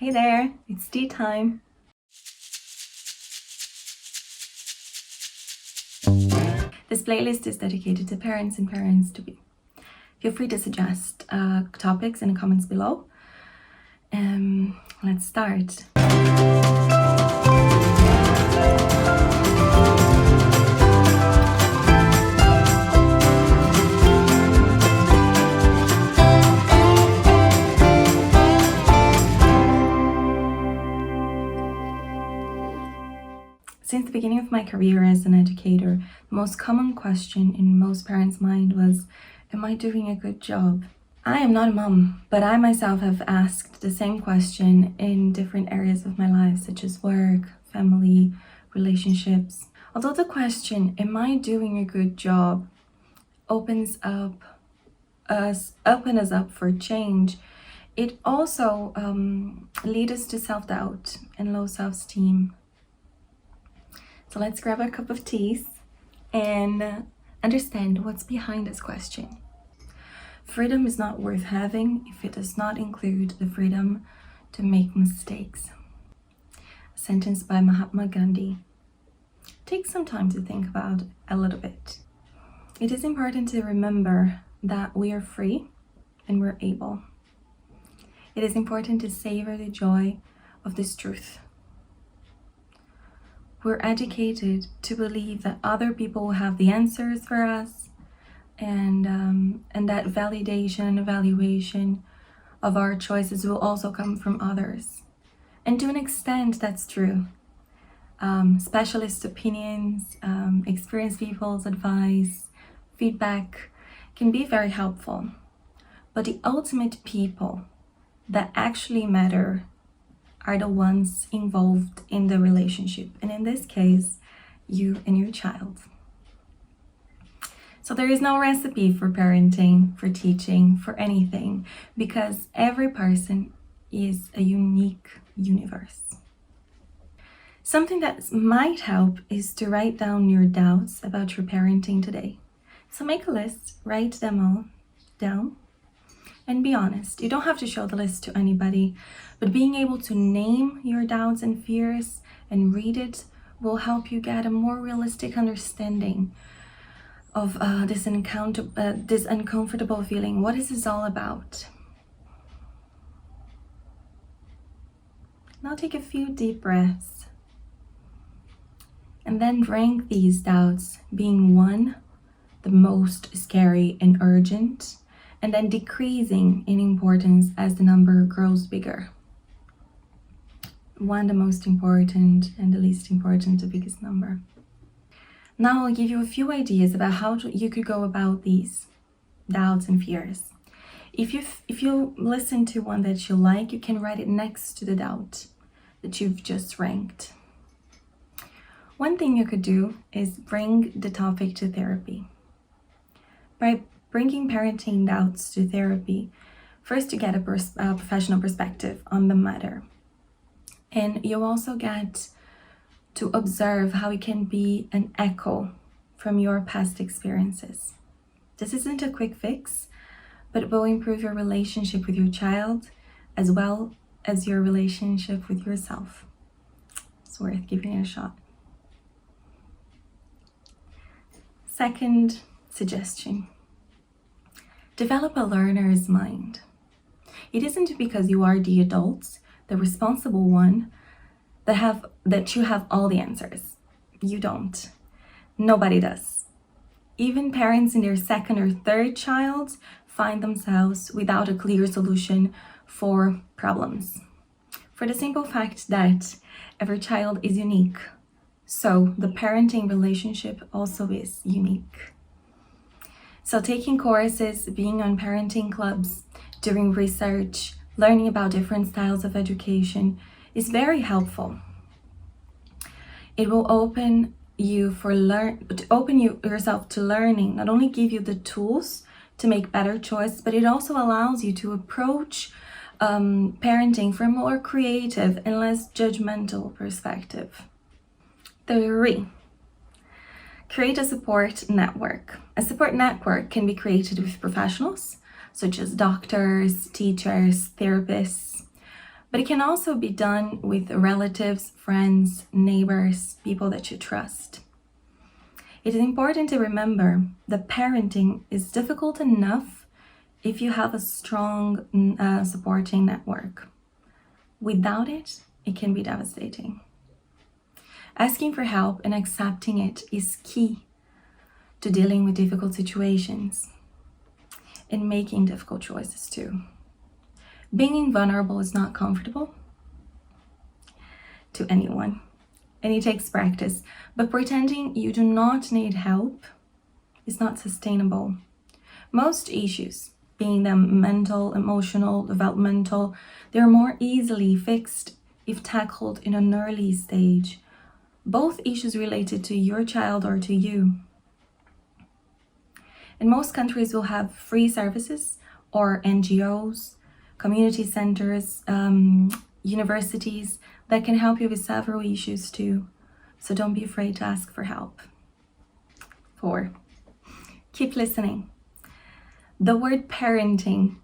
Hey there, it's tea time. This playlist is dedicated to parents and parents-to-be. Feel free to suggest topics in the comments below. Let's start. Since the beginning of my career as an educator, the most common question in most parents' mind was, am I doing a good job? I am not a mom, but I myself have asked the same question in different areas of my life, such as work, family, relationships. Although the question, am I doing a good job, opens us up for change, it also leads us to self-doubt and low self-esteem. So let's grab a cup of tea and understand what's behind this question. Freedom is not worth having if it does not include the freedom to make mistakes. A sentence by Mahatma Gandhi. Take some time to think about it a little bit. It is important to remember that we are free and we're able. It is important to savor the joy of this truth. We're educated to believe that other people will have the answers for us, and that validation and evaluation of our choices will also come from others. And to an extent, that's true. Specialist opinions, experienced people's advice, feedback can be very helpful. But the ultimate people that actually matter are the ones involved in the relationship, and in this case, you and your child. So there is no recipe for parenting, for teaching, for anything, because every person is a unique universe. Something that might help is to write down your doubts about your parenting today. So make a list, write them all down, and be honest. You don't have to show the list to anybody, but being able to name your doubts and fears and read it will help you get a more realistic understanding of this uncomfortable feeling. What is this all about? Now take a few deep breaths and then rank these doubts, being 1, the most scary and urgent, and then decreasing in importance as the number grows bigger. 1, the most important, and the least important, the biggest number. Now I'll give you a few ideas about how you could go about these doubts and fears. If you listen to one that you like, you can write it next to the doubt that you've just ranked. One thing you could do is bring the topic to therapy. By bringing parenting doubts to therapy, first you get a professional perspective on the matter. And you also get to observe how it can be an echo from your past experiences. This isn't a quick fix, but it will improve your relationship with your child as well as your relationship with yourself. It's worth giving it a shot. Second suggestion. Develop a learner's mind. It isn't because you are the adult, the responsible one, that you have all the answers. You don't. Nobody does. Even parents in their second or third child find themselves without a clear solution for problems. For the simple fact that every child is unique, so the parenting relationship also is unique. So taking courses, being on parenting clubs, doing research, learning about different styles of education is very helpful. It will open yourself to learning, not only give you the tools to make better choices, but it also allows you to approach parenting from a more creative and less judgmental perspective. 3. Create a support network. A support network can be created with professionals, such as doctors, teachers, therapists, But it can also be done with relatives, friends, neighbors, people that you trust. It is important to remember that parenting is difficult enough if you have a strong supporting network. Without it, it can be devastating. Asking for help and accepting it is key to dealing with difficult situations and making difficult choices too. Being vulnerable is not comfortable to anyone, and it takes practice, but pretending you do not need help is not sustainable. Most issues, being them mental, emotional, developmental, they're more easily fixed if tackled in an early stage, both issues related to your child or to you. And most countries will have free services or NGOs, community centers, universities that can help you with several issues too. So don't be afraid to ask for help. 4, keep listening. The word parenting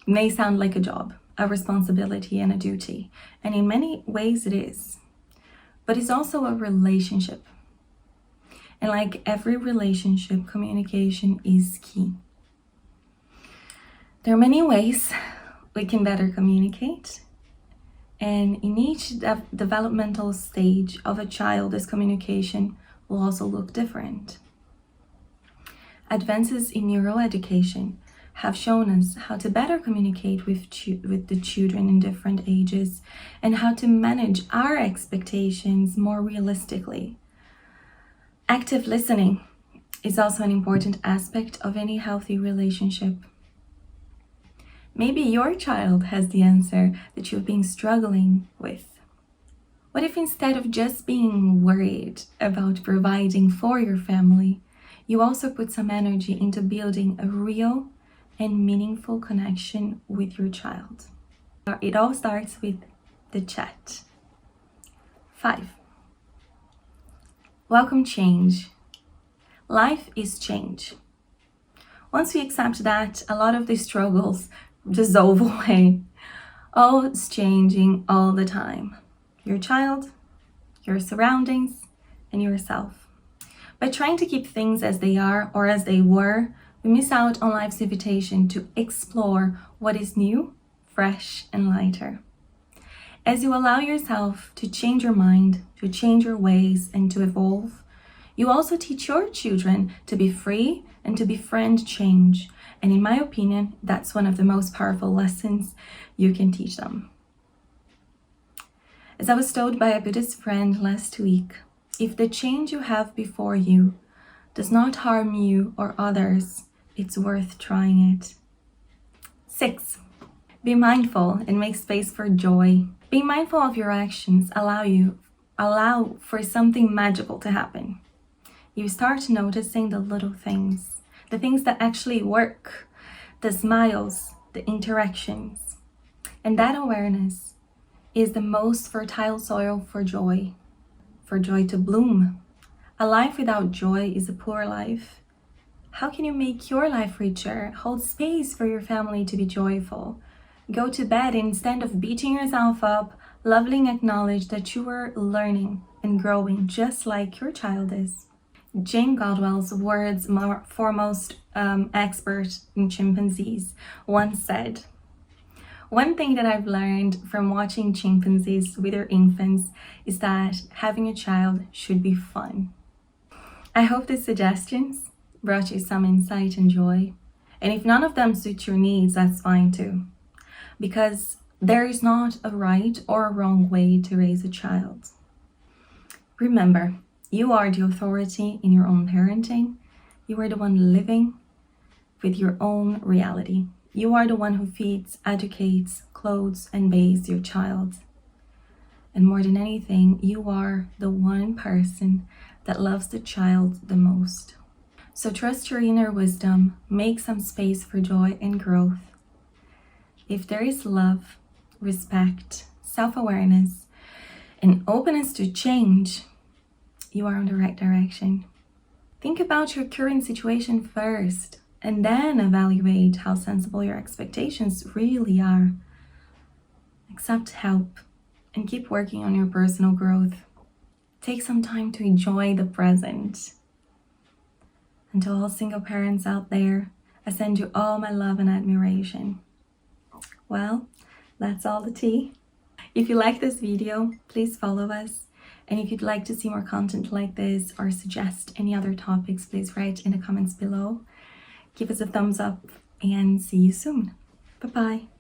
may sound like a job, a responsibility and a duty, and in many ways it is, but it's also a relationship. And like every relationship, communication is key. There are many ways we can better communicate, and in each developmental stage of a child, this communication will also look different. Advances in neuroeducation have shown us how to better communicate with the children in different ages and how to manage our expectations more realistically. Active listening is also an important aspect of any healthy relationship. Maybe your child has the answer that you've been struggling with. What if instead of just being worried about providing for your family, you also put some energy into building a real and meaningful connection with your child? It all starts with the chat. 5, welcome change. Life is change. Once we accept that, a lot of the struggles dissolve away. Oh, it's changing all the time. Your child, your surroundings, and yourself. By trying to keep things as they are or as they were, we miss out on life's invitation to explore what is new, fresh, and lighter. As you allow yourself to change your mind, to change your ways, and to evolve, you also teach your children to be free and to befriend change. And in my opinion, that's one of the most powerful lessons you can teach them. As I was told by a Buddhist friend last week, if the change you have before you does not harm you or others, it's worth trying it. 6, be mindful and make space for joy. Being mindful of your actions allow for something magical to happen. You start noticing the little things, the things that actually work, the smiles, the interactions. And that awareness is the most fertile soil for joy to bloom. A life without joy is a poor life. How can you make your life richer? Hold space for your family to be joyful. Go to bed instead of beating yourself up, lovingly acknowledge that you are learning and growing just like your child is. Jane Goodall's world's foremost expert in chimpanzees once said, "One thing that I've learned from watching chimpanzees with their infants is that having a child should be fun." I hope these suggestions brought you some insight and joy. And if none of them suit your needs, that's fine too. Because there is not a right or a wrong way to raise a child. Remember, you are the authority in your own parenting. You are the one living with your own reality. You are the one who feeds, educates, clothes, and bathes your child. And more than anything, you are the one person that loves the child the most. So trust your inner wisdom, make some space for joy and growth. If there is love, respect, self-awareness, and openness to change, you are on the right direction. Think about your current situation first, and then evaluate how sensible your expectations really are. accept help, and keep working on your personal growth. Take some time to enjoy the present. And to all single parents out there, I send you all my love and admiration. Well, that's all the tea. If you like this video, please follow us. And if you'd like to see more content like this or suggest any other topics, please write in the comments below. Give us a thumbs up and see you soon. Bye-bye.